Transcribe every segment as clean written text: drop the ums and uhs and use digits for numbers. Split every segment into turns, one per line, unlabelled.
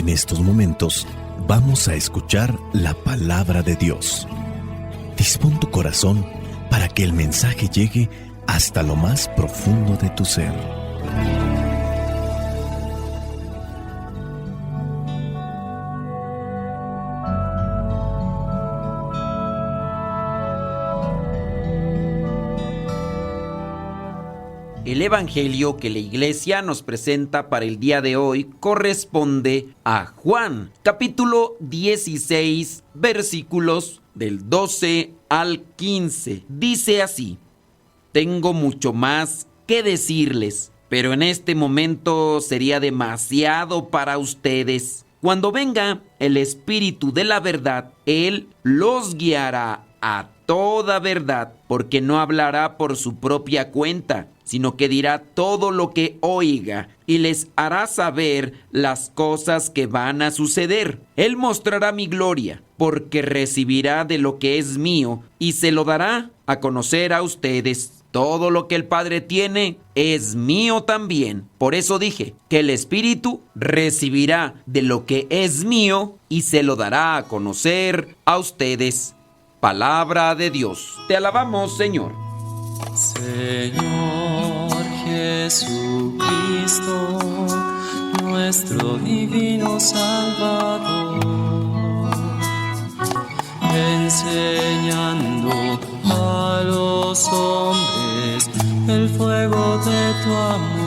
En estos momentos vamos a escuchar la palabra de Dios. Dispón tu corazón para que el mensaje llegue hasta lo más profundo de tu ser.
El evangelio que la iglesia nos presenta para el día de hoy corresponde a Juan, capítulo 16, versículos del 12 al 15. Dice así: tengo mucho más que decirles, pero en este momento sería demasiado para ustedes. Cuando venga el Espíritu de la verdad, Él los guiará a toda verdad, porque no hablará por su propia cuenta, sino que dirá todo lo que oiga y les hará saber las cosas que van a suceder. Él mostrará mi gloria, porque recibirá de lo que es mío y se lo dará a conocer a ustedes. Todo lo que el Padre tiene es mío también. Por eso dije que el Espíritu recibirá de lo que es mío y se lo dará a conocer a ustedes. Palabra de Dios. Te alabamos, Señor.
Señor Jesucristo, nuestro divino Salvador, enseñando a los hombres el fuego de tu amor.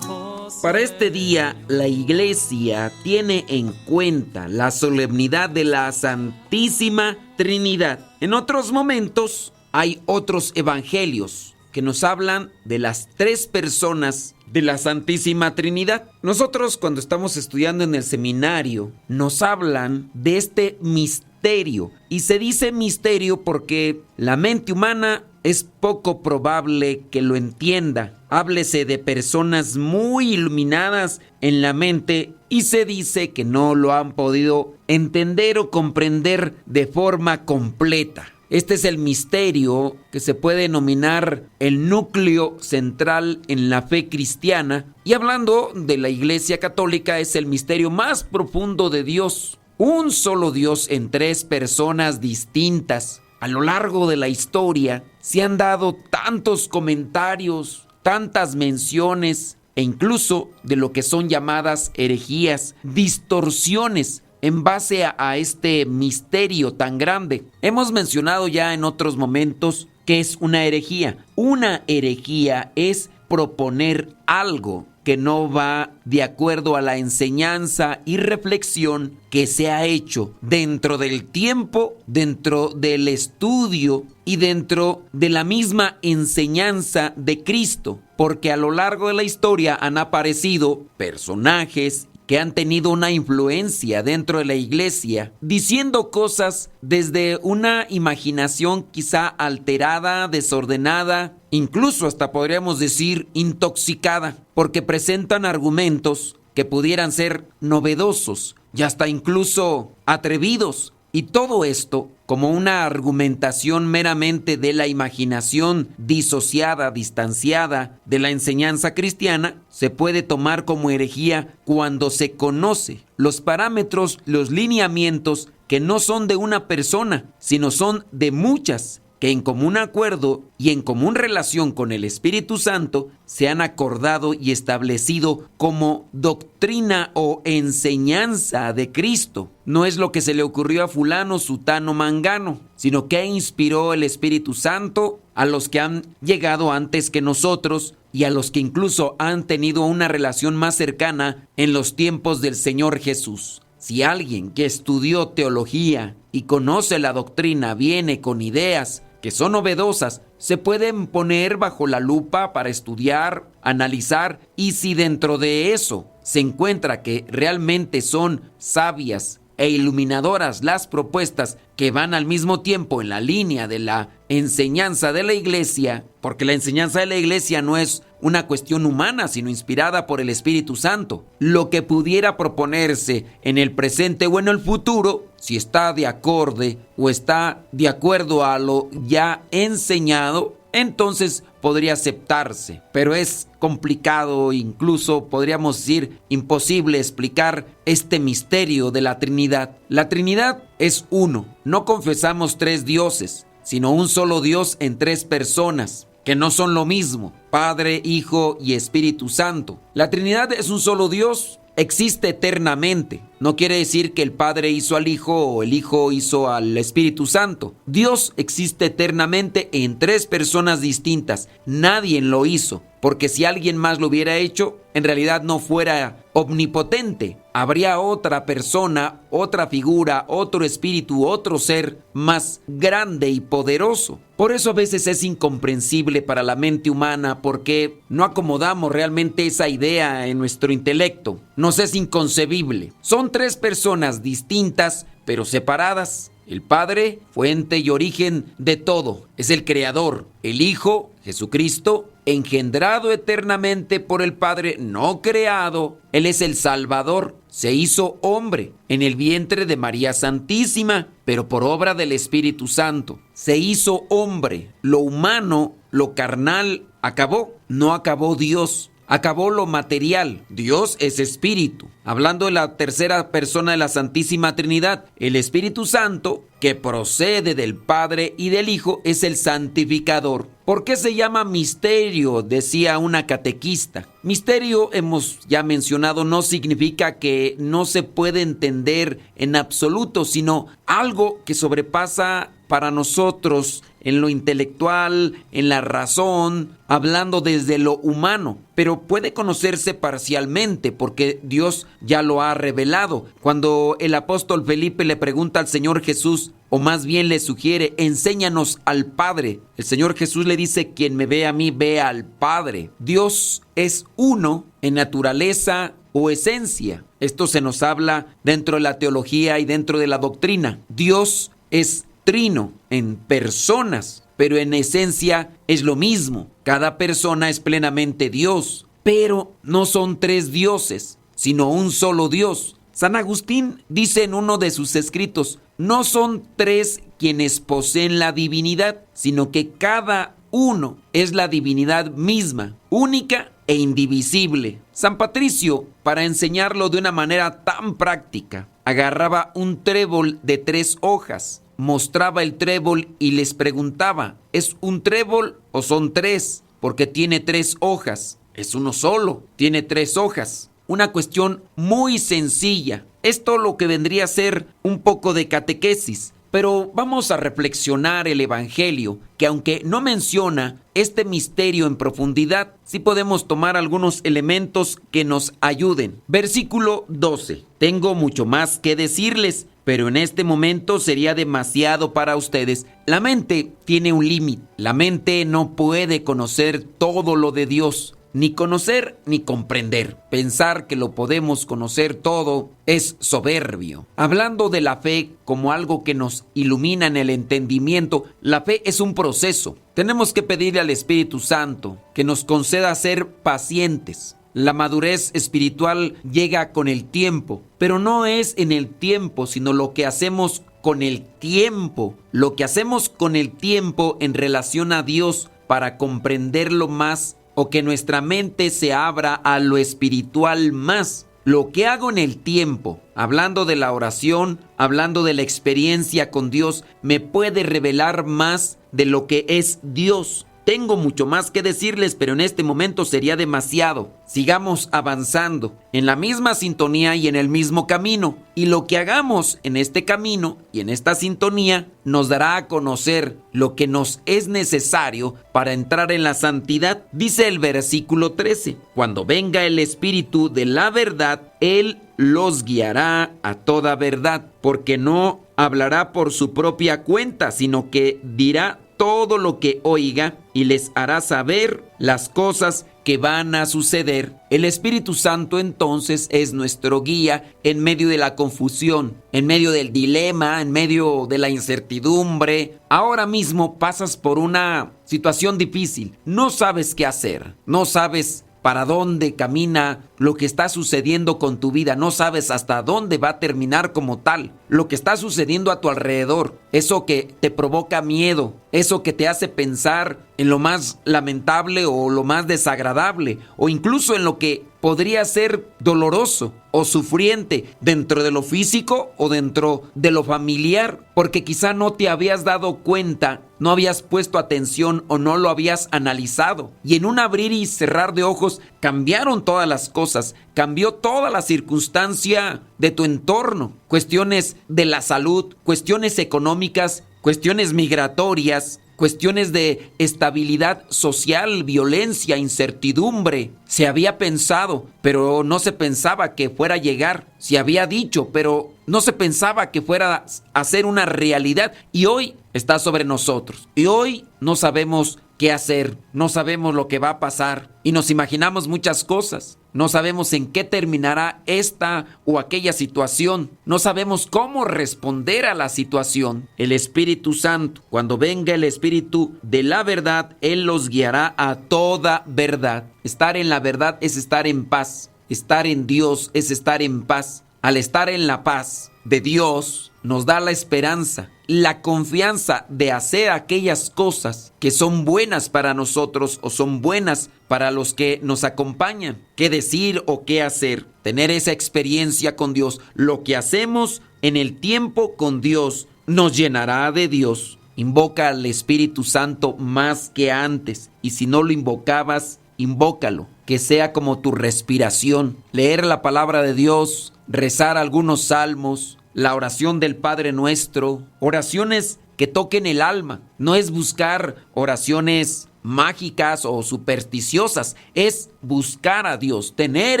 Para este día, la Iglesia tiene en cuenta la solemnidad de la Santísima Trinidad. En otros momentos, hay otros evangelios que nos hablan de las tres personas de la Santísima Trinidad. Nosotros, cuando estamos estudiando en el seminario, nos hablan de este misterio. Y se dice misterio porque la mente humana es poco probable que lo entienda. Háblese de personas muy iluminadas en la mente y se dice que no lo han podido entender o comprender de forma completa. Este es el misterio que se puede denominar el núcleo central en la fe cristiana. Y hablando de la Iglesia Católica, es el misterio más profundo de Dios. Un solo Dios en tres personas distintas. A lo largo de la historia se han dado tantos comentarios, tantas menciones e incluso de lo que son llamadas herejías, distorsiones en base a este misterio tan grande. Hemos mencionado ya en otros momentos qué es una herejía. Una herejía es proponer algo que no va de acuerdo a la enseñanza y reflexión que se ha hecho dentro del tiempo, dentro del estudio y dentro de la misma enseñanza de Cristo. Porque a lo largo de la historia han aparecido personajes que han tenido una influencia dentro de la iglesia, diciendo cosas desde una imaginación quizá alterada, desordenada, incluso hasta podríamos decir intoxicada, porque presentan argumentos que pudieran ser novedosos y hasta incluso atrevidos. Y todo esto como una argumentación meramente de la imaginación disociada, distanciada de la enseñanza cristiana, se puede tomar como herejía cuando se conoce los parámetros, los lineamientos que no son de una persona, sino son de muchas, que en común acuerdo y en común relación con el Espíritu Santo se han acordado y establecido como doctrina o enseñanza de Cristo. No es lo que se le ocurrió a fulano, sutano, mangano, sino que inspiró el Espíritu Santo a los que han llegado antes que nosotros y a los que incluso han tenido una relación más cercana en los tiempos del Señor Jesús. Si alguien que estudió teología y conoce la doctrina viene con ideas que son novedosas, se pueden poner bajo la lupa para estudiar, analizar, y si dentro de eso se encuentra que realmente son sabias e iluminadoras las propuestas que van al mismo tiempo en la línea de la enseñanza de la iglesia, porque la enseñanza de la iglesia no es una cuestión humana, sino inspirada por el Espíritu Santo. Lo que pudiera proponerse en el presente o en el futuro, si está de acorde o está de acuerdo a lo ya enseñado, entonces podría aceptarse. Pero es complicado, incluso podríamos decir imposible explicar este misterio de la Trinidad. La Trinidad es uno. No confesamos tres dioses, sino un solo Dios en tres personas, que no son lo mismo: Padre, Hijo y Espíritu Santo. La Trinidad es un solo Dios. Existe eternamente. No quiere decir que el Padre hizo al Hijo o el Hijo hizo al Espíritu Santo. Dios existe eternamente en tres personas distintas. Nadie lo hizo, porque si alguien más lo hubiera hecho, en realidad no fuera omnipotente. Habría otra persona, otra figura, otro espíritu, otro ser más grande y poderoso. Por eso a veces es incomprensible para la mente humana, porque no acomodamos realmente esa idea en nuestro intelecto. Nos es inconcebible. Son tres personas distintas, pero separadas. El Padre, fuente y origen de todo, es el Creador. El Hijo, Jesucristo, engendrado eternamente por el Padre, no creado. Él es el Salvador. Se hizo hombre en el vientre de María Santísima, pero por obra del Espíritu Santo. Se hizo hombre. Lo humano, lo carnal, acabó. No acabó Dios. Acabó lo material. Dios es espíritu. Hablando de la tercera persona de la Santísima Trinidad, el Espíritu Santo, que procede del Padre y del Hijo, es el santificador. ¿Por qué se llama misterio?, decía una catequista. Misterio, hemos ya mencionado, no significa que no se puede entender en absoluto, sino algo que sobrepasa para nosotros en lo intelectual, en la razón, hablando desde lo humano, pero puede conocerse parcialmente porque Dios ya lo ha revelado. Cuando el apóstol Felipe le pregunta al Señor Jesús, o más bien le sugiere, enséñanos al Padre, el Señor Jesús le dice, quien me ve a mí, ve al Padre. Dios es uno en naturaleza o esencia. Esto se nos habla dentro de la teología y dentro de la doctrina. Dios es trino en personas, pero en esencia es lo mismo. Cada persona es plenamente Dios, pero no son tres dioses, sino un solo Dios. San Agustín dice en uno de sus escritos, no son tres quienes poseen la divinidad, sino que cada uno es la divinidad misma, única e indivisible. San Patricio, para enseñarlo de una manera tan práctica, agarraba un trébol de 3 hojas, mostraba el trébol y les preguntaba, ¿es un trébol o son 3? Porque tiene 3 hojas. Es uno solo, tiene 3 hojas. Una cuestión muy sencilla. Esto lo que vendría a ser un poco de catequesis. Pero vamos a reflexionar el Evangelio, que aunque no menciona este misterio en profundidad, sí podemos tomar algunos elementos que nos ayuden. Versículo 12. Tengo mucho más que decirles, pero en este momento sería demasiado para ustedes. La mente tiene un límite. La mente no puede conocer todo lo de Dios. Ni conocer ni comprender. Pensar que lo podemos conocer todo es soberbio. Hablando de la fe como algo que nos ilumina en el entendimiento, la fe es un proceso. Tenemos que pedirle al Espíritu Santo que nos conceda ser pacientes. La madurez espiritual llega con el tiempo, pero no es en el tiempo, sino lo que hacemos con el tiempo. Lo que hacemos con el tiempo en relación a Dios para comprenderlo más, o que nuestra mente se abra a lo espiritual más. Lo que hago en el tiempo, hablando de la oración, hablando de la experiencia con Dios, me puede revelar más de lo que es Dios. Tengo mucho más que decirles, pero en este momento sería demasiado. Sigamos avanzando en la misma sintonía y en el mismo camino. Y lo que hagamos en este camino y en esta sintonía nos dará a conocer lo que nos es necesario para entrar en la santidad. Dice el versículo 13, cuando venga el Espíritu de la verdad, Él los guiará a toda verdad, porque no hablará por su propia cuenta, sino que dirá todo lo que oiga y les hará saber las cosas que van a suceder. El Espíritu Santo entonces es nuestro guía en medio de la confusión, en medio del dilema, en medio de la incertidumbre. Ahora mismo pasas por una situación difícil, no sabes qué hacer, no sabes para dónde camina lo que está sucediendo con tu vida. No sabes hasta dónde va a terminar como tal. Lo que está sucediendo a tu alrededor, eso que te provoca miedo, eso que te hace pensar en lo más lamentable o lo más desagradable, o incluso en lo que podría ser doloroso o sufriente dentro de lo físico o dentro de lo familiar, porque quizá no te habías dado cuenta, no habías puesto atención o no lo habías analizado. Y en un abrir y cerrar de ojos cambiaron todas las cosas, cambió toda la circunstancia de tu entorno, cuestiones de la salud, cuestiones económicas, cuestiones migratorias, cuestiones de estabilidad social, violencia, incertidumbre. Se había pensado, pero no se pensaba que fuera a llegar. Se había dicho, pero no se pensaba que fuera a ser una realidad. Y hoy está sobre nosotros. Y hoy no sabemos qué hacer, no sabemos lo que va a pasar. Y nos imaginamos muchas cosas. No sabemos en qué terminará esta o aquella situación. No sabemos cómo responder a la situación. El Espíritu Santo, cuando venga el Espíritu de la verdad, Él los guiará a toda verdad. Estar en la verdad es estar en paz. Estar en Dios es estar en paz. Al estar en la paz de Dios, nos da la esperanza, la confianza de hacer aquellas cosas que son buenas para nosotros o son buenas para los que nos acompañan. ¿Qué decir o qué hacer? Tener esa experiencia con Dios. Lo que hacemos en el tiempo con Dios nos llenará de Dios. Invoca al Espíritu Santo más que antes. Y si no lo invocabas, invócalo. Que sea como tu respiración. Leer la palabra de Dios, rezar algunos salmos, la oración del Padre Nuestro, oraciones que toquen el alma. No es buscar oraciones mágicas o supersticiosas, es buscar a Dios, tener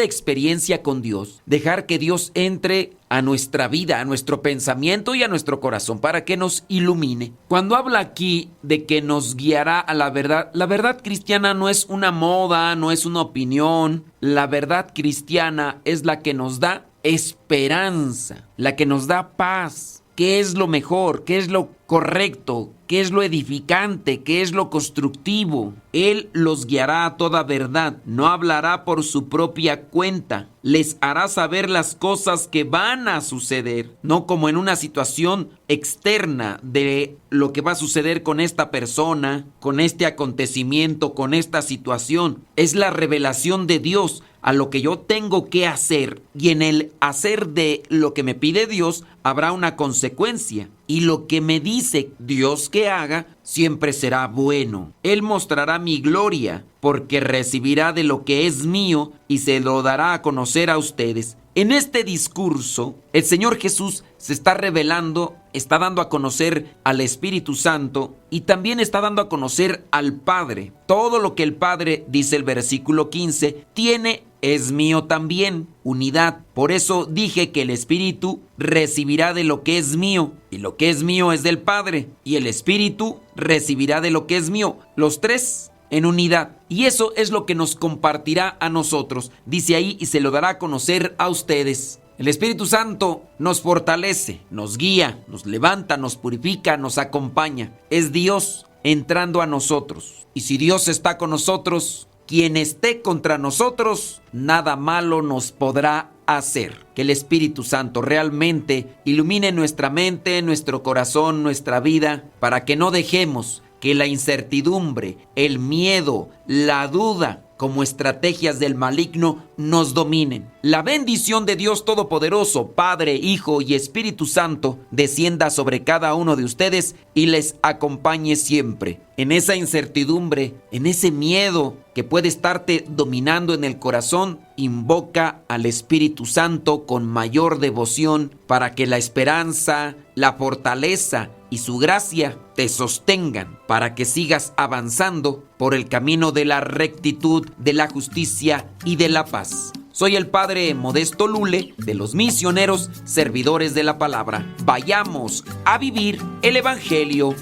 experiencia con Dios, dejar que Dios entre a nuestra vida, a nuestro pensamiento y a nuestro corazón para que nos ilumine. Cuando habla aquí de que nos guiará a la verdad cristiana no es una moda, no es una opinión. La verdad cristiana es la que nos da esperanza, la que nos da paz. ¿Qué es lo mejor? ¿Qué es lo correcto? ¿Qué es lo edificante? ¿Qué es lo constructivo? Él los guiará a toda verdad. No hablará por su propia cuenta. Les hará saber las cosas que van a suceder. No como en una situación externa de lo que va a suceder con esta persona, con este acontecimiento, con esta situación. Es la revelación de Dios a lo que yo tengo que hacer, y en el hacer de lo que me pide Dios habrá una consecuencia, y lo que me dice Dios que haga siempre será bueno. Él mostrará mi gloria porque recibirá de lo que es mío y se lo dará a conocer a ustedes. En este discurso, el Señor Jesús se está revelando, está dando a conocer al Espíritu Santo y también está dando a conocer al Padre. Todo lo que el Padre, dice el versículo 15, tiene es mío también. Unidad. Por eso dije que el Espíritu recibirá de lo que es mío, y lo que es mío es del Padre, y el Espíritu recibirá de lo que es mío. Los tres en unidad. Y eso es lo que nos compartirá a nosotros. Dice ahí, y se lo dará a conocer a ustedes. El Espíritu Santo nos fortalece, nos guía, nos levanta, nos purifica, nos acompaña. Es Dios entrando a nosotros. Y si Dios está con nosotros, quien esté contra nosotros, nada malo nos podrá hacer. Que el Espíritu Santo realmente ilumine nuestra mente, nuestro corazón, nuestra vida, para que no dejemos que la incertidumbre, el miedo, la duda, como estrategias del maligno, nos dominen. La bendición de Dios Todopoderoso, Padre, Hijo y Espíritu Santo, descienda sobre cada uno de ustedes y les acompañe siempre. En esa incertidumbre, en ese miedo que puede estarte dominando en el corazón, invoca al Espíritu Santo con mayor devoción para que la esperanza, la fortaleza y su gracia te sostengan para que sigas avanzando por el camino de la rectitud, de la justicia y de la paz. Soy el Padre Modesto Lule, de los misioneros servidores de la palabra. Vayamos a vivir el Evangelio.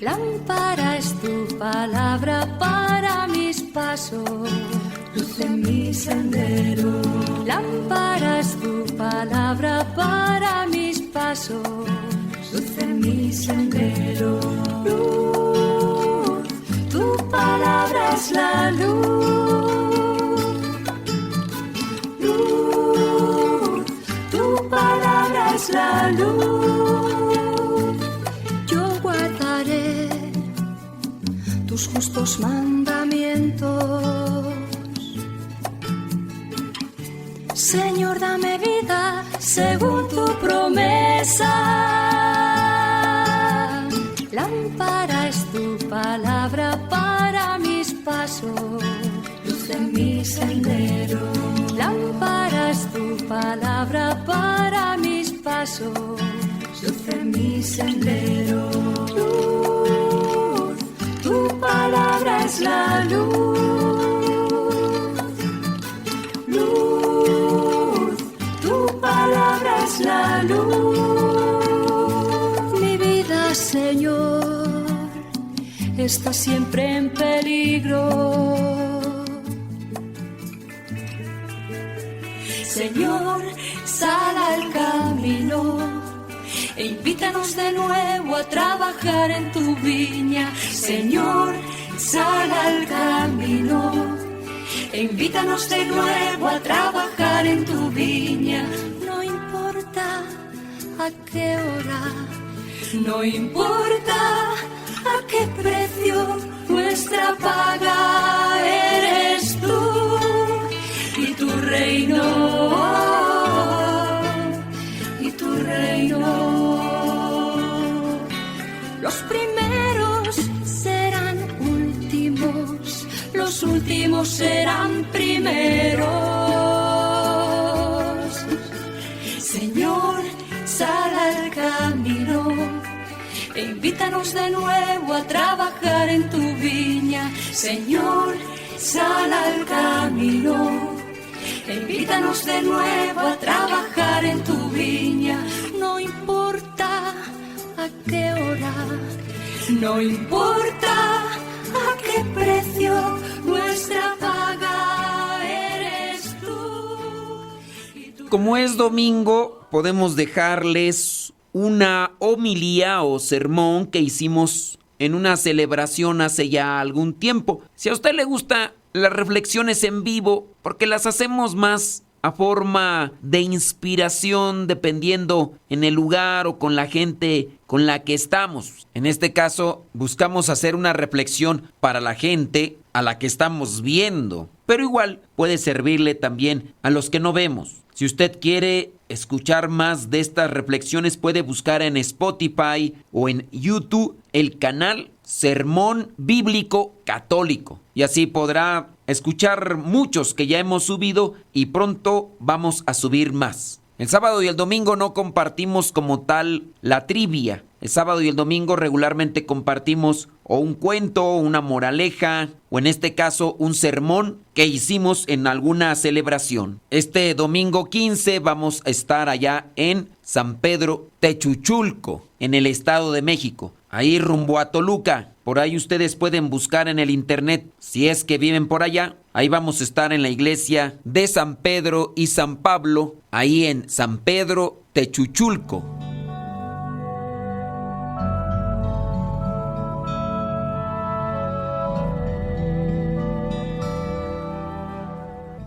Lámpara es tu palabra para mis pasos, luz en mi sendero. Lámpara es tu palabra para mis pasos, luz en mi sendero. Luz, tu palabra palabra es la luz, luz, tu palabra es la luz. Yo guardaré tus justos mandamientos. Señor, dame vida según tu promesa. Lámpara es tu palabra para mis pasos, luz en mi sendero. Lámpara es tu palabra para mis pasos, luz en mi sendero. Luz, tu palabra es la luz. Luz, tu palabra es la luz. Mi vida, Señor, está siempre en peligro. Señor, sal al camino e invítanos de nuevo a trabajar en tu viña. Señor, sal al camino e invítanos de nuevo a trabajar en tu viña. No importa a qué hora, no importa a qué precio, nuestra paga eres tú y tu reino, y tu reino. Los primeros serán últimos, los últimos serán primeros. Señor, sal al camino e invítanos de nuevo a trabajar en tu viña. Señor, sal al camino e invítanos de nuevo a trabajar en tu viña. No importa a qué hora, no importa a qué precio, nuestra paga eres tú.
Como es domingo, podemos dejarles una homilía o sermón que hicimos en una celebración hace ya algún tiempo. Si a usted le gusta las reflexiones en vivo, porque las hacemos más a forma de inspiración dependiendo en el lugar o con la gente con la que estamos. En este caso, buscamos hacer una reflexión para la gente a la que estamos viendo, pero igual puede servirle también a los que no vemos. Si usted quiere escuchar más de estas reflexiones, puede buscar en Spotify o en YouTube el canal Sermón Bíblico Católico. Y así podrá escuchar muchos que ya hemos subido y pronto vamos a subir más. El sábado y el domingo no compartimos como tal la trivia. El sábado y el domingo regularmente compartimos o un cuento, o una moraleja, o en este caso un sermón que hicimos en alguna celebración. Este domingo 15 vamos a estar allá en San Pedro Techuchulco, en el Estado de México, ahí rumbo a Toluca. Por ahí ustedes pueden buscar en el internet, si es que viven por allá. Ahí vamos a estar en la iglesia de San Pedro y San Pablo, ahí en San Pedro Techuchulco.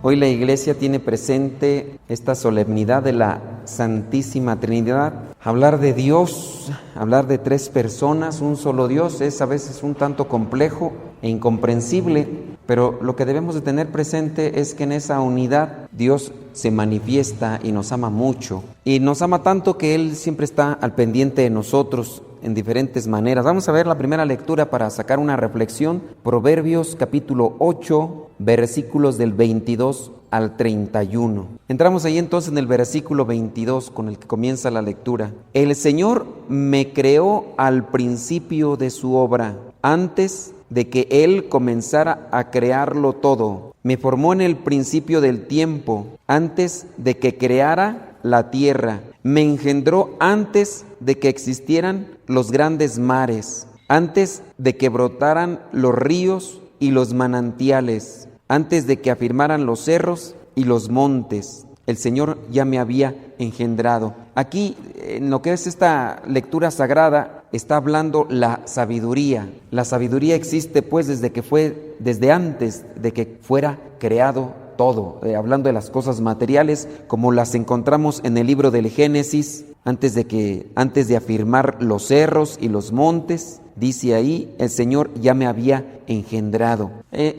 Hoy la iglesia tiene presente esta solemnidad de la Santísima Trinidad. Hablar de Dios, hablar de tres personas, un solo Dios, es a veces un tanto complejo e incomprensible, pero lo que debemos de tener presente es que en esa unidad Dios se manifiesta y nos ama mucho. Y nos ama tanto que Él siempre está al pendiente de nosotros en diferentes maneras. Vamos a ver la primera lectura para sacar una reflexión. Proverbios capítulo 8, versículos del 22 al 31. Entramos ahí entonces en el versículo 22 con el que comienza la lectura. El Señor me creó al principio de su obra, antes de que Él comenzara a crearlo todo. Me formó en el principio del tiempo, antes de que creara la tierra. Me engendró antes de que existieran los grandes mares, antes de que brotaran los ríos y los manantiales, antes de que afirmaran los cerros y los montes. El Señor ya me había engendrado. Aquí, en lo que es esta lectura sagrada, está hablando la sabiduría. La sabiduría existe pues desde antes de que fuera creado todo, hablando de las cosas materiales como las encontramos en el libro del Génesis, antes de afirmar los cerros y los montes, dice ahí, el Señor ya me había engendrado.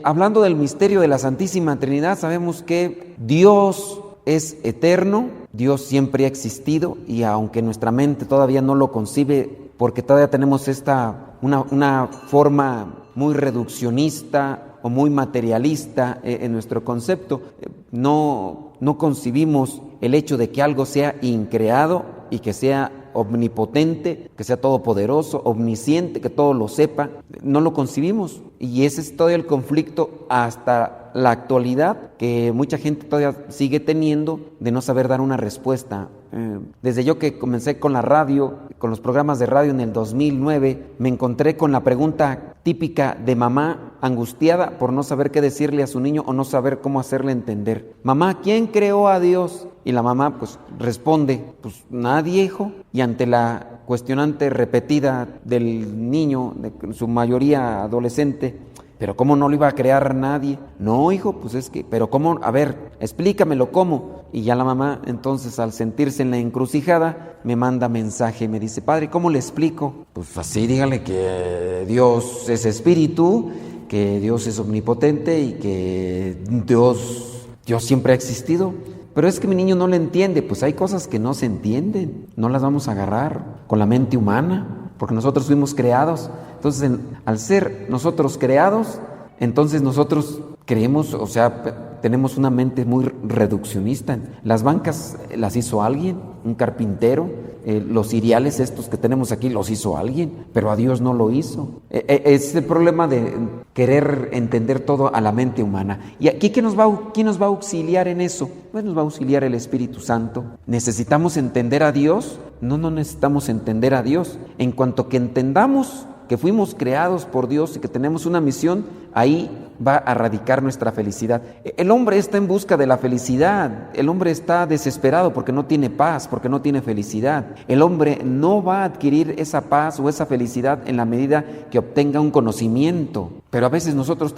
Hablando del misterio de la Santísima Trinidad, sabemos que Dios es eterno, Dios siempre ha existido, y aunque nuestra mente todavía no lo concibe, porque todavía tenemos una forma muy reduccionista o muy materialista en nuestro concepto, no concibimos el hecho de que algo sea increado y que sea omnipotente, que sea todopoderoso, omnisciente, que todo lo sepa. No lo concibimos, y ese es todo el conflicto hasta la actualidad que mucha gente todavía sigue teniendo de no saber dar una respuesta. Desde yo que comencé con la radio, con los programas de radio en el 2009, me encontré con la pregunta típica de mamá angustiada por no saber qué decirle a su niño o no saber cómo hacerle entender. Mamá, ¿quién creó a Dios? Y la mamá pues responde, pues nadie, hijo. Y ante la cuestionante repetida del niño, de su mayoría adolescente, ¿pero cómo no lo iba a crear nadie? No, hijo, pues es que, pero ¿cómo? A ver, explícamelo, ¿cómo? Y ya la mamá, entonces, al sentirse en la encrucijada, me manda mensaje, me dice, padre, ¿cómo le explico? Pues así, dígale que Dios es espíritu, que Dios es omnipotente y que Dios siempre ha existido. Pero es que mi niño no le entiende. Pues hay cosas que no se entienden, no las vamos a agarrar con la mente humana, porque nosotros fuimos creados. Entonces, al ser nosotros creados, entonces nosotros creemos, o sea, tenemos una mente muy reduccionista. Las bancas las hizo alguien, un carpintero. Los cereales estos que tenemos aquí los hizo alguien, pero a Dios no lo hizo. Es el problema de querer entender todo a la mente humana. ¿Y aquí quién nos va a auxiliar en eso? Pues nos va a auxiliar el Espíritu Santo. ¿Necesitamos entender a Dios? No necesitamos entender a Dios. En cuanto que entendamos que fuimos creados por Dios y que tenemos una misión, ahí va a radicar nuestra felicidad. El hombre está en busca de la felicidad. El hombre está desesperado porque no tiene paz, porque no tiene felicidad. El hombre no va a adquirir esa paz o esa felicidad en la medida que obtenga un conocimiento. Pero a veces nosotros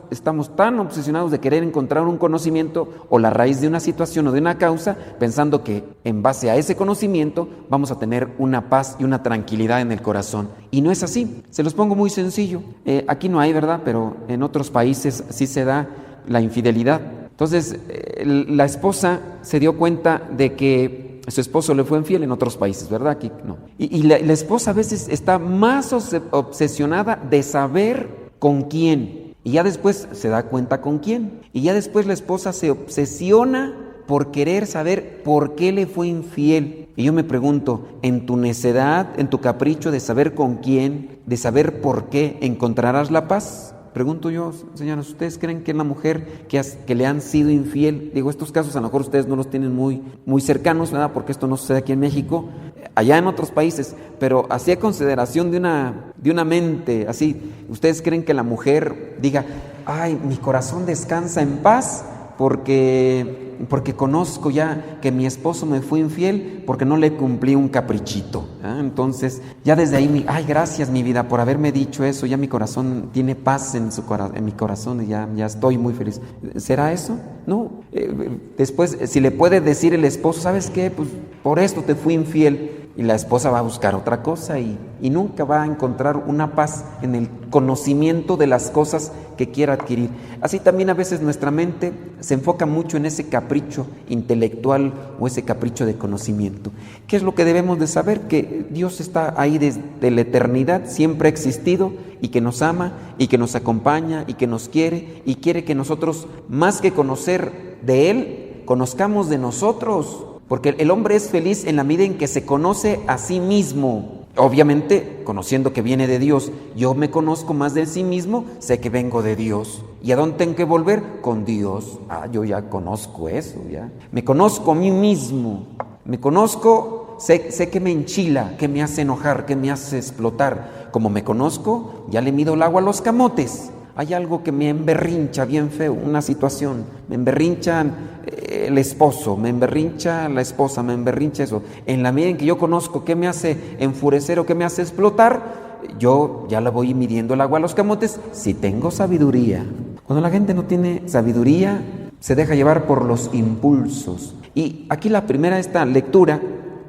estamos tan obsesionados de querer encontrar un conocimiento o la raíz de una situación o de una causa, pensando que en base a ese conocimiento vamos a tener una paz y una tranquilidad en el corazón. Y no es así. Se los pongo muy sencillo. Aquí no hay, ¿verdad? Pero en otros países sí se da la infidelidad. Entonces, la esposa se dio cuenta de que su esposo le fue infiel en otros países, ¿verdad? Aquí no. Y la esposa a veces está más obsesionada de saber con quién. Y ya después se da cuenta con quién. Y ya después la esposa se obsesiona por querer saber por qué le fue infiel. Y yo me pregunto, en tu necedad, en tu capricho de saber con quién, de saber por qué, ¿encontrarás la paz? Pregunto yo, señoras, ¿ustedes creen que la mujer que le han sido infiel, digo, estos casos a lo mejor ustedes no los tienen muy cercanos, ¿verdad? Porque esto no sucede aquí en México, allá en otros países, pero así a consideración de una mente, así, ¿ustedes creen que la mujer diga, ay, mi corazón descansa en paz porque conozco ya que mi esposo me fue infiel porque no le cumplí un caprichito? Entonces, ya desde ahí, ay, gracias mi vida por haberme dicho eso, ya mi corazón tiene paz en mi corazón y ya estoy muy feliz. ¿Será eso? No. Después, si le puede decir el esposo, ¿sabes qué? Pues por esto te fui infiel. Y la esposa va a buscar otra cosa y nunca va a encontrar una paz en el conocimiento de las cosas que quiera adquirir. Así también a veces nuestra mente se enfoca mucho en ese capricho intelectual o ese capricho de conocimiento. ¿Qué es lo que debemos de saber? Que Dios está ahí desde la eternidad, siempre ha existido y que nos ama y que nos acompaña y que nos quiere y quiere que nosotros, más que conocer de Él, conozcamos de nosotros. Porque el hombre es feliz en la medida en que se conoce a sí mismo. Obviamente, conociendo que viene de Dios, yo me conozco más de sí mismo, sé que vengo de Dios. ¿Y a dónde tengo que volver? Con Dios. Yo ya conozco eso, ya. Me conozco a mí mismo. Me conozco, sé que me enchila, que me hace enojar, que me hace explotar. Como me conozco, ya le mido el agua a los camotes. Hay algo que me emberrincha bien feo, una situación. Me emberrincha el esposo me emberrincha, la esposa me emberrincha eso. En la medida en que yo conozco qué me hace enfurecer o qué me hace explotar, yo ya la voy midiendo el agua a los camotes si tengo sabiduría. Cuando la gente no tiene sabiduría, se deja llevar por los impulsos. Y aquí esta lectura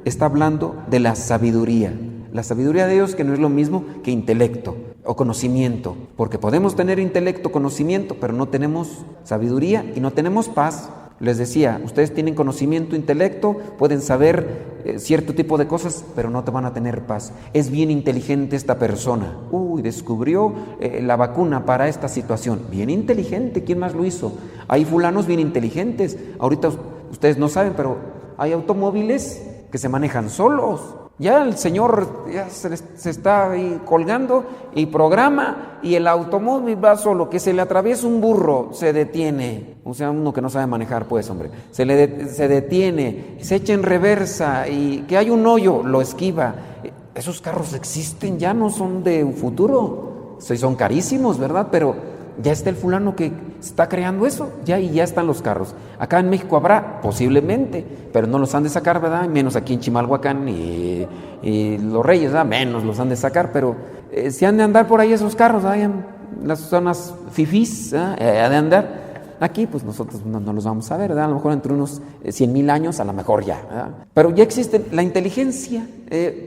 está hablando de la sabiduría. La sabiduría de Dios, que no es lo mismo que intelecto o conocimiento, porque podemos tener intelecto, conocimiento, pero no tenemos sabiduría y no tenemos paz. Les decía, ustedes tienen conocimiento, intelecto, pueden saber cierto tipo de cosas, pero no te van a tener paz. Es bien inteligente esta persona. Descubrió la vacuna para esta situación. Bien inteligente, ¿quién más lo hizo? Hay fulanos bien inteligentes. Ahorita ustedes no saben, pero hay automóviles que se manejan solos. Ya el señor ya se está ahí colgando y programa, y el automóvil va solo. Que se le atraviesa un burro, se detiene. O sea, uno que no sabe manejar, pues, hombre. Se detiene, se echa en reversa, y que hay un hoyo, lo esquiva. Esos carros existen, ya no son de un futuro. Son carísimos, ¿verdad? Pero ya está el fulano que está creando eso, y ya están los carros. Acá en México habrá, posiblemente, pero no los han de sacar, ¿verdad? Menos aquí en Chimalhuacán y los Reyes, ¿verdad? Menos los han de sacar, pero si han de andar por ahí esos carros, ¿verdad? En las zonas fifís, ¿verdad? De andar. Aquí, pues nosotros no los vamos a ver, ¿verdad? A lo mejor entre unos 100,000 años, a lo mejor ya, ¿verdad? Pero ya existe la inteligencia,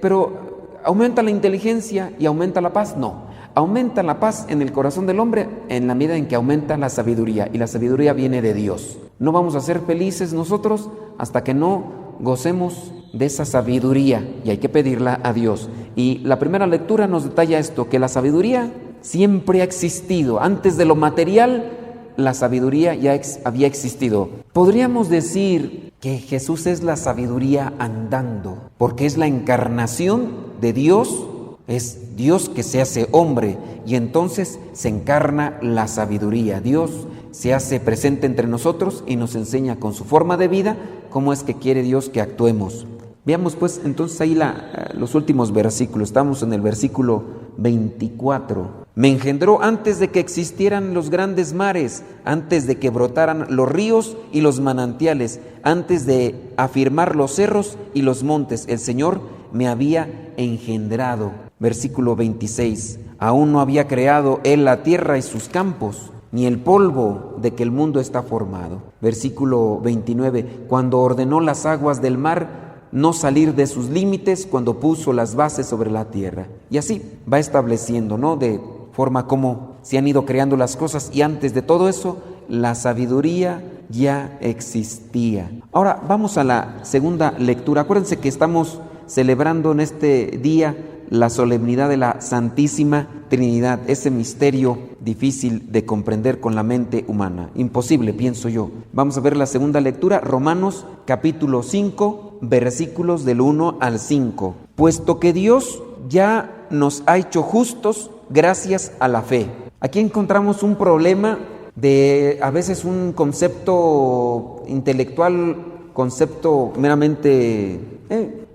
pero ¿aumenta la inteligencia y aumenta la paz? No. Aumenta la paz en el corazón del hombre en la medida en que aumenta la sabiduría, y la sabiduría viene de Dios. No vamos a ser felices nosotros hasta que no gocemos de esa sabiduría, y hay que pedirla a Dios. Y la primera lectura nos detalla esto, que la sabiduría siempre ha existido. Antes de lo material, la sabiduría ya había existido. Podríamos decir que Jesús es la sabiduría andando, porque es la encarnación de Dios. Es Dios que se hace hombre, y entonces se encarna la sabiduría. Dios se hace presente entre nosotros y nos enseña con su forma de vida cómo es que quiere Dios que actuemos. Veamos pues entonces ahí los últimos versículos. Estamos en el versículo 24. Me engendró antes de que existieran los grandes mares, antes de que brotaran los ríos y los manantiales, antes de afirmar los cerros y los montes. El Señor me había engendrado. Versículo 26. Aún no había creado Él la tierra y sus campos, ni el polvo de que el mundo está formado. Versículo 29. Cuando ordenó las aguas del mar no salir de sus límites, cuando puso las bases sobre la tierra. Y así va estableciendo, ¿no? De forma como se han ido creando las cosas, y antes de todo eso, la sabiduría ya existía. Ahora vamos a la segunda lectura. Acuérdense que estamos celebrando en este día la solemnidad de la Santísima Trinidad, ese misterio difícil de comprender con la mente humana, imposible, pienso yo. Vamos a ver la segunda lectura, Romanos capítulo 5, versículos del 1 al 5. Puesto que Dios ya nos ha hecho justos gracias a la fe. Aquí encontramos un problema de a veces un concepto intelectual, concepto meramente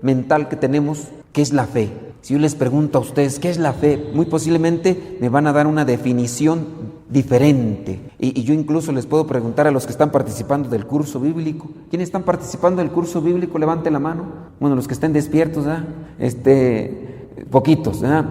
mental que tenemos, que es la fe. Si yo les pregunto a ustedes qué es la fe, muy posiblemente me van a dar una definición diferente. Y yo incluso les puedo preguntar a los que están participando del curso bíblico. ¿Quiénes están participando del curso bíblico? Levante la mano. Bueno, los que estén despiertos, ¿verdad? Poquitos, ¿verdad?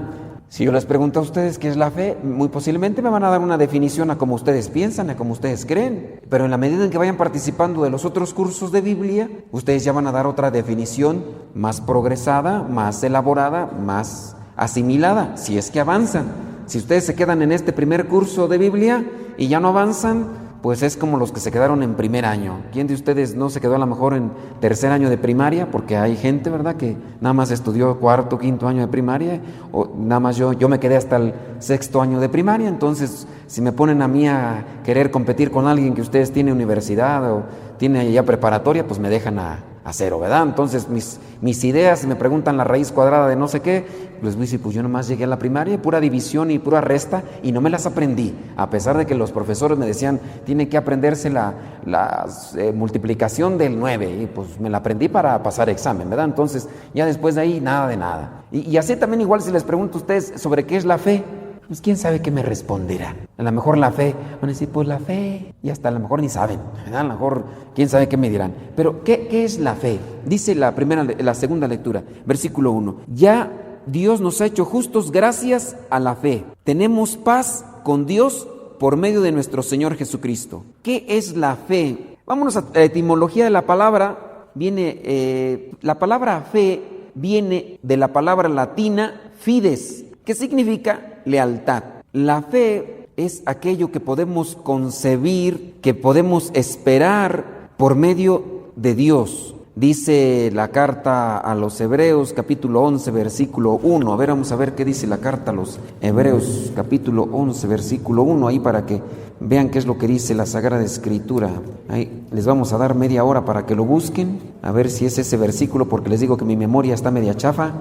Si yo les pregunto a ustedes qué es la fe, muy posiblemente me van a dar una definición a como ustedes piensan, a como ustedes creen. Pero en la medida en que vayan participando de los otros cursos de Biblia, ustedes ya van a dar otra definición más progresada, más elaborada, más asimilada, si es que avanzan. Si ustedes se quedan en este primer curso de Biblia y ya no avanzan, pues es como los que se quedaron en primer año. ¿Quién de ustedes no se quedó a lo mejor en tercer año de primaria? Porque hay gente, ¿verdad?, que nada más estudió cuarto, quinto año de primaria, o nada más yo me quedé hasta el sexto año de primaria. Entonces, si me ponen a mí a querer competir con alguien que ustedes tiene universidad o tiene ya preparatoria, pues me dejan a cero, ¿verdad? Entonces mis ideas, me preguntan la raíz cuadrada de no sé qué, les voy a decir, pues yo nomás llegué a la primaria, pura división y pura resta, y no me las aprendí, a pesar de que los profesores me decían, tiene que aprenderse la multiplicación del 9, y pues me la aprendí para pasar examen, ¿verdad? Entonces, ya después de ahí, nada de nada. Y así también igual si les pregunto a ustedes sobre qué es la fe,
pues quién sabe qué me responderá. A lo mejor la fe, van a decir, pues la fe, y hasta a lo mejor ni saben, ¿verdad? A lo mejor quién sabe qué me dirán. Pero ¿qué es la fe? Dice la segunda lectura, versículo 1. Ya Dios nos ha hecho justos gracias a la fe. Tenemos paz con Dios por medio de nuestro Señor Jesucristo. ¿Qué es la fe? Vámonos a la etimología de la palabra. La palabra fe viene de la palabra latina fides, que significa lealtad. La fe es aquello que podemos concebir, que podemos esperar por medio de Dios. Dice la carta a los Hebreos, capítulo 11, versículo 1. A ver, vamos a ver qué dice la carta a los Hebreos, capítulo 11, versículo 1, ahí para que vean qué es lo que dice la Sagrada Escritura. Ahí les vamos a dar media hora para que lo busquen, a ver si es ese versículo, porque les digo que mi memoria está media chafa.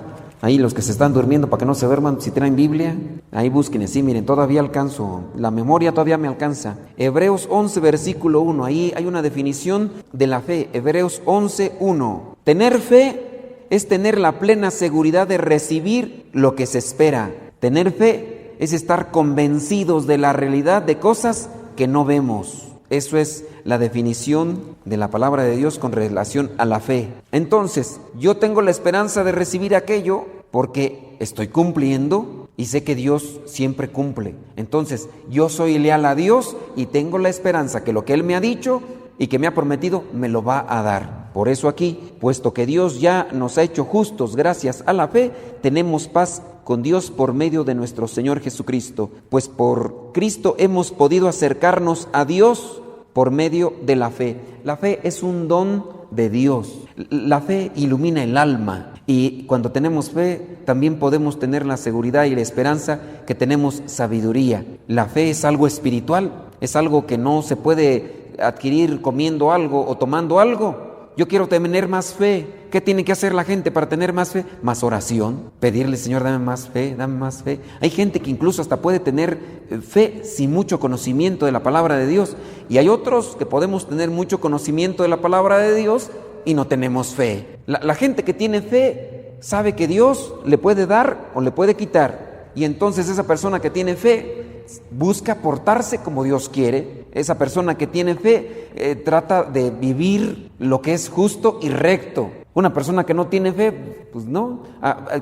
Ahí los que se están durmiendo, para que no se duerman, si traen Biblia, ahí busquen. Sí, miren, todavía alcanzo, la memoria todavía me alcanza. Hebreos 11, versículo 1, ahí hay una definición de la fe. Hebreos 11, 1. Tener fe es tener la plena seguridad de recibir lo que se espera. Tener fe es estar convencidos de la realidad de cosas que no vemos. Eso es la definición de la palabra de Dios con relación a la fe. Entonces, yo tengo la esperanza de recibir aquello porque estoy cumpliendo y sé que Dios siempre cumple. Entonces, yo soy leal a Dios y tengo la esperanza que lo que Él me ha dicho y que me ha prometido me lo va a dar. Por eso aquí, puesto que Dios ya nos ha hecho justos gracias a la fe, tenemos paz con Dios por medio de nuestro Señor Jesucristo, pues por Cristo hemos podido acercarnos a Dios por medio de la fe. La fe es un don de Dios. La fe ilumina el alma y cuando tenemos fe también podemos tener la seguridad y la esperanza que tenemos sabiduría. La fe es algo espiritual, es algo que no se puede adquirir comiendo algo o tomando algo. Yo quiero tener más fe. ¿Qué tiene que hacer la gente para tener más fe? Más oración, pedirle, Señor, dame más fe, dame más fe. Hay gente que incluso hasta puede tener fe sin mucho conocimiento de la palabra de Dios. Y hay otros que podemos tener mucho conocimiento de la palabra de Dios y no tenemos fe. La gente que tiene fe sabe que Dios le puede dar o le puede quitar. Y entonces esa persona que tiene fe busca portarse como Dios quiere. Esa persona que tiene fe trata de vivir lo que es justo y recto. Una persona que no tiene fe, pues no,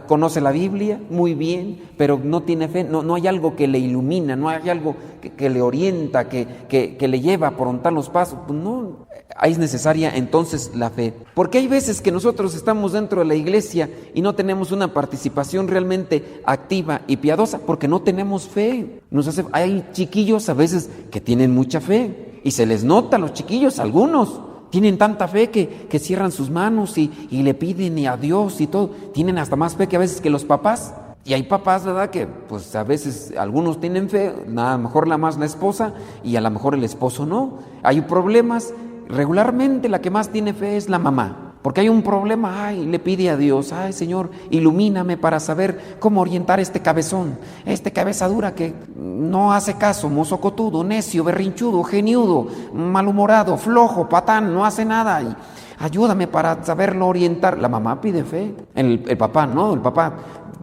conoce la Biblia muy bien, pero no tiene fe, no hay algo que le ilumina, no hay algo que le orienta, que le lleva por ontar los pasos, pues no, ahí es necesaria entonces la fe. Porque hay veces que nosotros estamos dentro de la iglesia y no tenemos una participación realmente activa y piadosa porque no tenemos fe. Hay chiquillos a veces que tienen mucha fe y se les nota a los chiquillos, algunos. Tienen tanta fe que cierran sus manos y le piden a Dios y todo. Tienen hasta más fe que a veces que los papás. Y hay papás, ¿verdad? Que pues a veces algunos tienen fe, a lo mejor la más la esposa y a lo mejor el esposo no. Hay problemas. Regularmente la que más tiene fe es la mamá. Porque hay un problema, le pide a Dios, Señor, ilumíname para saber cómo orientar este cabezón, cabeza dura que no hace caso, mozocotudo, necio, berrinchudo, geniudo, malhumorado, flojo, patán, no hace nada. Y ayúdame para saberlo orientar. La mamá pide fe, el papá no, el papá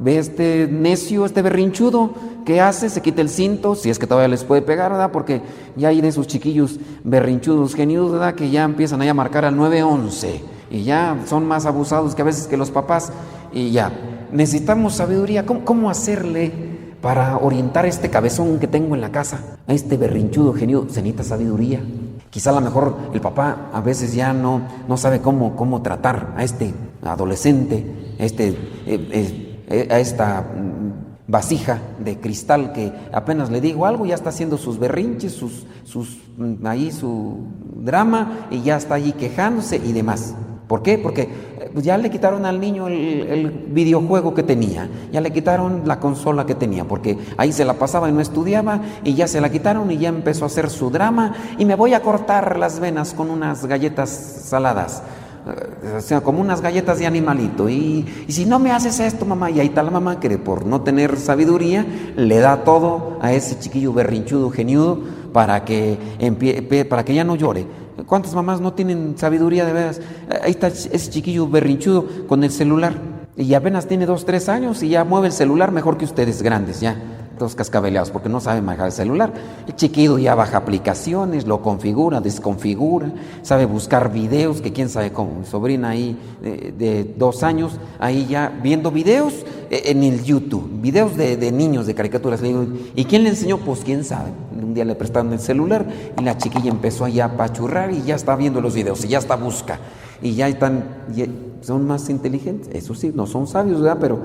ve este necio, berrinchudo, ¿qué hace? Se quita el cinto, si es que todavía les puede pegar, ¿verdad? Porque ya hay de esos chiquillos berrinchudos, geniudos, ¿verdad? Que ya empiezan ahí a marcar al 911. Y ya son más abusados que a veces que los papás. Y ya, necesitamos sabiduría. ¿Cómo hacerle para orientar este cabezón que tengo en la casa? A este berrinchudo genio, se necesita sabiduría. Quizá a lo mejor el papá a veces ya no sabe cómo tratar a este adolescente, a esta vasija de cristal que apenas le digo algo, ya está haciendo sus berrinches, su drama y ya está allí quejándose y demás. ¿Por qué? Porque ya le quitaron al niño el videojuego que tenía, ya le quitaron la consola que tenía, porque ahí se la pasaba y no estudiaba, y ya se la quitaron y ya empezó a hacer su drama, y me voy a cortar las venas con unas galletas saladas, o sea, como unas galletas de animalito, y si no me haces esto, mamá, y ahí está la mamá que por no tener sabiduría le da todo a ese chiquillo berrinchudo, geniudo, para que ya no llore. ¿Cuántas mamás no tienen sabiduría de veras? Ahí está ese chiquillo berrinchudo con el celular y apenas tiene 2, 3 años y ya mueve el celular mejor que ustedes grandes, ya todos cascabeleados porque no saben manejar el celular. El chiquillo ya baja aplicaciones, lo configura, desconfigura, sabe buscar videos, que quién sabe cómo. Mi sobrina ahí de 2 años, ahí ya viendo videos en el YouTube, videos de niños, de caricaturas. Le digo, ¿y quién le enseñó? Pues quién sabe. Un día le prestaron el celular y la chiquilla empezó allá a apachurrar y ya está viendo los videos y ya está busca. Y ya son más inteligentes. Eso sí, no son sabios, ¿verdad? Pero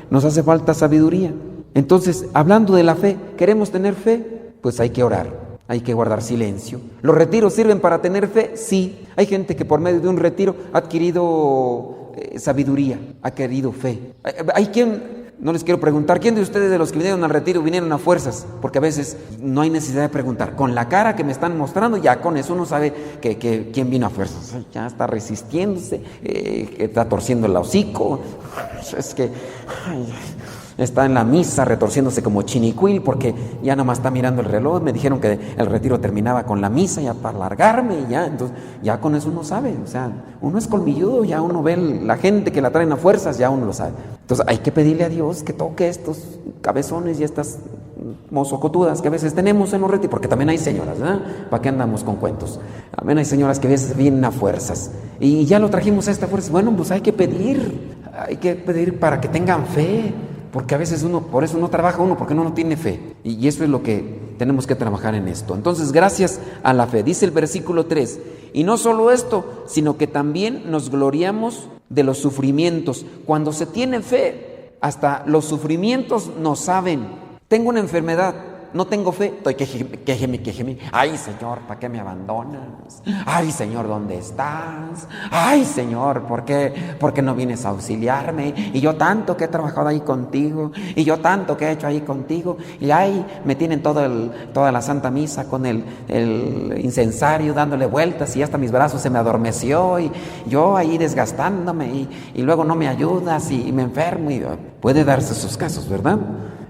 nos hace falta sabiduría. Entonces, hablando de la fe, ¿queremos tener fe? Pues hay que orar, hay que guardar silencio. ¿Los retiros sirven para tener fe? Sí. Hay gente que por medio de un retiro ha adquirido sabiduría, ha adquirido fe. Hay quien... No les quiero preguntar, ¿quién de ustedes de los que vinieron al retiro vinieron a fuerzas? Porque a veces no hay necesidad de preguntar. Con la cara que me están mostrando, ya con eso uno sabe que quién vino a fuerzas. Ya está resistiéndose, está torciendo el hocico. Es que está en la misa retorciéndose como chinicuil porque ya nada más está mirando el reloj. Me dijeron que el retiro terminaba con la misa ya para largarme y ya. Entonces ya con eso uno sabe. O sea, uno es colmilludo, ya uno ve la gente que la traen a fuerzas, ya uno lo sabe. Entonces hay que pedirle a Dios que toque estos cabezones y estas mozocotudas que a veces tenemos en los retiros, porque también hay señoras, ¿verdad? ¿Para qué andamos con cuentos? También hay señoras que a veces vienen a fuerzas y ya lo trajimos a esta fuerza. Bueno, pues hay que pedir para que tengan fe, porque a veces por eso no trabaja uno, porque uno no tiene fe, y eso es lo que tenemos que trabajar en esto. Entonces, gracias a la fe, dice el versículo 3, y no solo esto, sino que también nos gloriamos de los sufrimientos. Cuando se tiene fe, hasta los sufrimientos nos saben. Tengo una enfermedad, no tengo fe, estoy quejeme. Ay, Señor, ¿para qué me abandonas? Ay, Señor, ¿dónde estás? Ay, Señor, ¿por qué no vienes a auxiliarme? Y yo tanto que he trabajado ahí contigo, y yo tanto que he hecho ahí contigo, y ahí me tienen toda la Santa Misa con el incensario dándole vueltas, y hasta mis brazos se me adormeció, y yo ahí desgastándome, y luego no me ayudas, y me enfermo. Y puede darse esos casos, ¿verdad?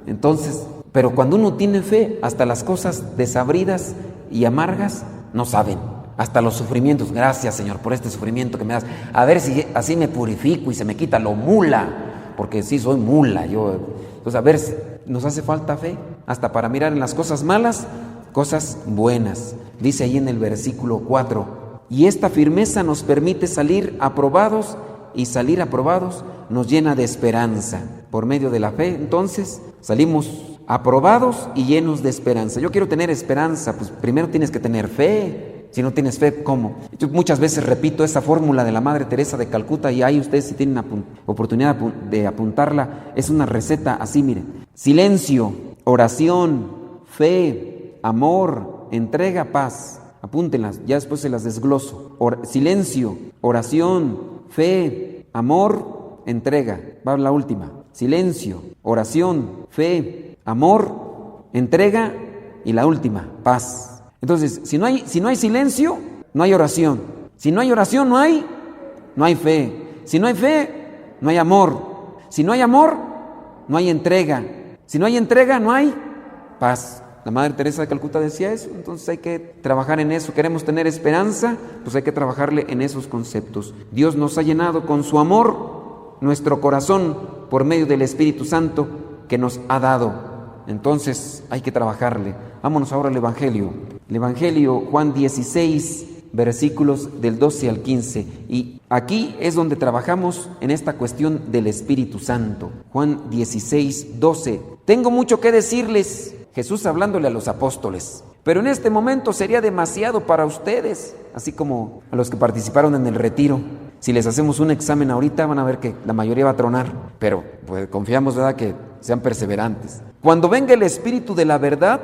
Entonces, pero cuando uno tiene fe, hasta las cosas desabridas y amargas no saben, hasta los sufrimientos. Gracias, Señor, por este sufrimiento que me das. A ver si así me purifico y se me quita lo mula, porque sí soy mula yo. Entonces, a ver, nos hace falta fe hasta para mirar en las cosas malas, cosas buenas. Dice ahí en el versículo 4, y esta firmeza nos permite salir aprobados, y salir aprobados nos llena de esperanza. Por medio de la fe, entonces, salimos aprobados y llenos de esperanza. Yo quiero tener esperanza, pues primero tienes que tener fe. Si no tienes fe, ¿cómo? Yo muchas veces repito esa fórmula de la Madre Teresa de Calcuta, y ahí ustedes si tienen oportunidad de apuntarla, es una receta así, miren. Silencio, oración, fe, amor, entrega, paz. Apúntenlas, ya después se las desgloso. Silencio, oración, fe, amor, entrega. Va la última. Silencio, oración, fe, amor, entrega, y la última, paz. Entonces, si no hay silencio, no hay oración. Si no hay oración, no hay fe. Si no hay fe, no hay amor. Si no hay amor, no hay entrega. Si no hay entrega, no hay paz. La Madre Teresa de Calcuta decía eso. Entonces hay que trabajar en eso. Queremos tener esperanza, pues hay que trabajarle en esos conceptos. Dios nos ha llenado con su amor nuestro corazón por medio del Espíritu Santo que nos ha dado. Entonces hay que trabajarle. Vámonos ahora al Evangelio. El Evangelio, Juan 16, versículos del 12 al 15. Y aquí es donde trabajamos en esta cuestión del Espíritu Santo. Juan 16, 12. Tengo mucho que decirles, Jesús hablándole a los apóstoles, pero en este momento sería demasiado para ustedes, así como a los que participaron en el retiro. Si les hacemos un examen ahorita, van a ver que la mayoría va a tronar, pero pues confiamos, ¿verdad?, que sean perseverantes. Cuando venga el Espíritu de la verdad,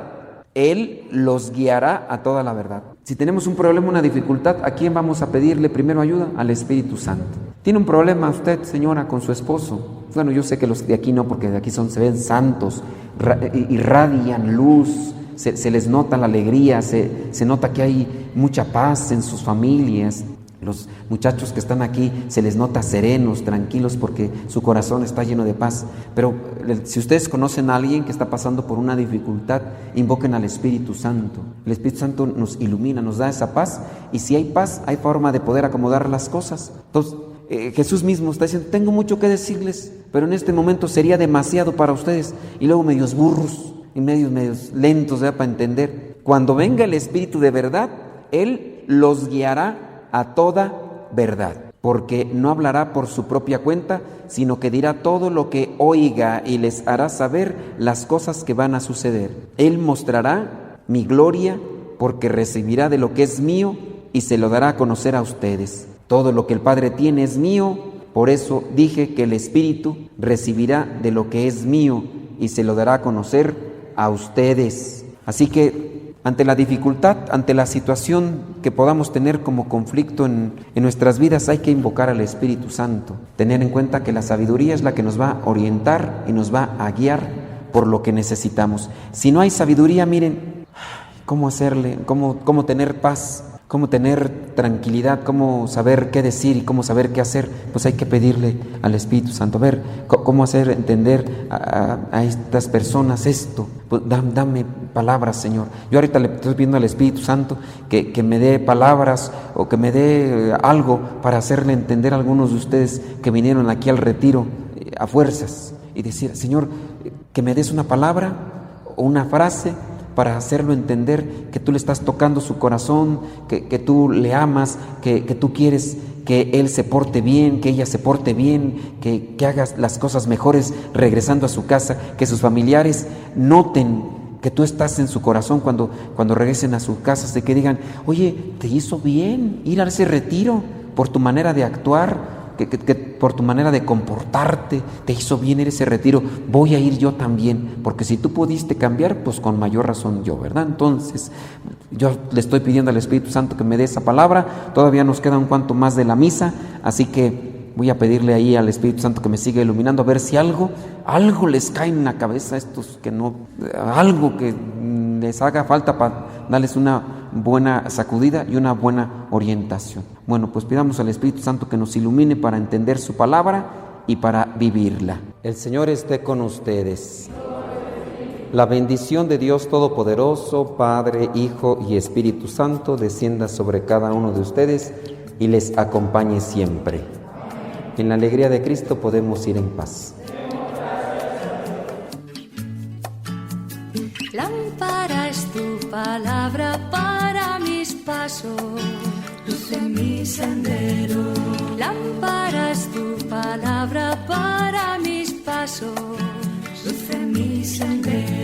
Él los guiará a toda la verdad. Si tenemos un problema, una dificultad, ¿a quién vamos a pedirle primero ayuda? Al Espíritu Santo. ¿Tiene un problema usted, señora, con su esposo? Bueno, yo sé que los de aquí no, porque de aquí se ven santos, irradian luz, se les nota la alegría, se nota que hay mucha paz en sus familias. Los muchachos que están aquí se les nota serenos, tranquilos, porque su corazón está lleno de paz. Pero si ustedes conocen a alguien que está pasando por una dificultad, invoquen al Espíritu Santo. El Espíritu Santo nos ilumina, nos da esa paz, y si hay paz, hay forma de poder acomodar las cosas. Entonces, Jesús mismo está diciendo, tengo mucho que decirles, pero en este momento sería demasiado para ustedes. Y luego medios burros, y medios lentos, ¿verdad?, para entender. Cuando venga el Espíritu de verdad, Él los guiará a toda verdad, porque no hablará por su propia cuenta, sino que dirá todo lo que oiga y les hará saber las cosas que van a suceder. Él mostrará mi gloria, porque recibirá de lo que es mío y se lo dará a conocer a ustedes. Todo lo que el Padre tiene es mío, por eso dije que el Espíritu recibirá de lo que es mío y se lo dará a conocer a ustedes. Así que ante la dificultad, ante la situación que podamos tener como conflicto en nuestras vidas, hay que invocar al Espíritu Santo. Tener en cuenta que la sabiduría es la que nos va a orientar y nos va a guiar por lo que necesitamos. Si no hay sabiduría, miren, ¿cómo hacerle? ¿Cómo tener paz? ¿Cómo tener tranquilidad? ¿Cómo saber qué decir y cómo saber qué hacer? Pues hay que pedirle al Espíritu Santo. A ver, ¿cómo hacer entender a estas personas esto? Pues dame palabras, Señor. Yo ahorita le estoy pidiendo al Espíritu Santo que me dé palabras o que me dé algo para hacerle entender a algunos de ustedes que vinieron aquí al retiro a fuerzas. Y decir, Señor, que me des una palabra o una frase para hacerlo entender que tú le estás tocando su corazón, que tú le amas, que tú quieres que él se porte bien, que ella se porte bien, que hagas las cosas mejores regresando a su casa, que sus familiares noten que tú estás en su corazón cuando regresen a sus casas, de que digan, oye, te hizo bien ir a ese retiro por tu manera de actuar, que por tu manera de comportarte, te hizo bien ir ese retiro, voy a ir yo también, porque si tú pudiste cambiar, pues con mayor razón yo, ¿verdad? Entonces, yo le estoy pidiendo al Espíritu Santo que me dé esa palabra. Todavía nos queda un cuanto más de la misa, así que voy a pedirle ahí al Espíritu Santo que me siga iluminando, a ver si algo les cae en la cabeza a estos que no, algo que les haga falta para darles una buena sacudida y una buena orientación. Bueno, pues pidamos al Espíritu Santo que nos ilumine para entender su palabra y para vivirla. El Señor esté con ustedes. La bendición de Dios Todopoderoso, Padre, Hijo y Espíritu Santo, descienda sobre cada uno de ustedes y les acompañe siempre. En la alegría de Cristo podemos ir en paz.
Lámpara es tu palabra para mis pasos, luz en mi sendero. Lámpara es tu palabra para mis pasos, luz en mi sendero.